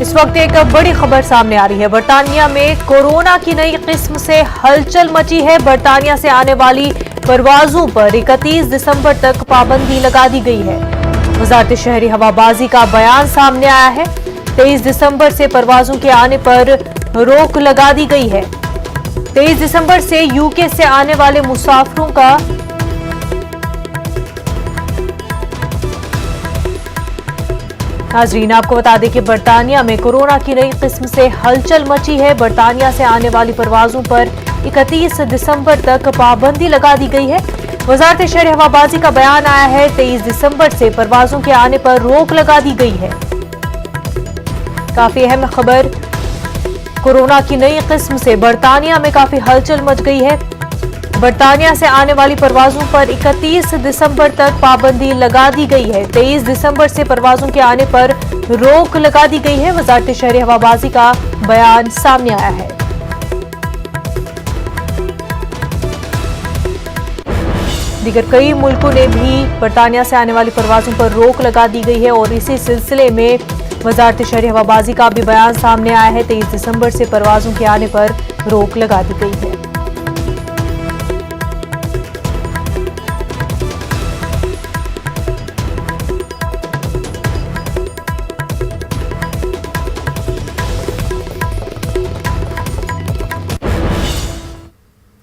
इस वक्त एक बड़ी खबर सामने आ रही है। बर्तानिया में कोरोना की नई किस्म से हलचल मची है। बर्तानिया से आने वाली परवाजों पर 31 दिसंबर तक पाबंदी लगा दी गई है। वजारत शहरी हवाबाजी का बयान सामने आया है। 23 दिसंबर से परवाजों के आने पर रोक लगा दी गई है। 23 दिसंबर से यूके से आने वाले मुसाफिरों का नाजरीन, आपको बता दें कि बर्तानिया में कोरोना की नई किस्म से हलचल मची है। बर्तानिया से आने वाली परवाजों पर 31 दिसंबर तक पाबंदी लगा दी गई है। वजारत शहरी हवाबाजी का बयान आया है। 23 दिसंबर से परवाजों के आने पर रोक लगा दी गई है। काफी अहम खबर, कोरोना की नई किस्म से बर्तानिया में काफी हलचल मच गई है। बर्तानिया से आने वाली परवाजों पर 31 दिसंबर तक पाबंदी लगा दी गई है। 23 दिसंबर से परवाजों के आने पर रोक लगा दी गई है। वजारत शहरी हवाबाजी का बयान सामने आया है। दीगर कई मुल्कों ने भी बर्तानिया से आने वाली परवाजों पर रोक लगा दी गई है और इसी सिलसिले में वजारत शहरी हवाबाजी का भी बयान सामने आया है। 23 दिसंबर से परवाजों के आने पर रोक लगा दी गई है।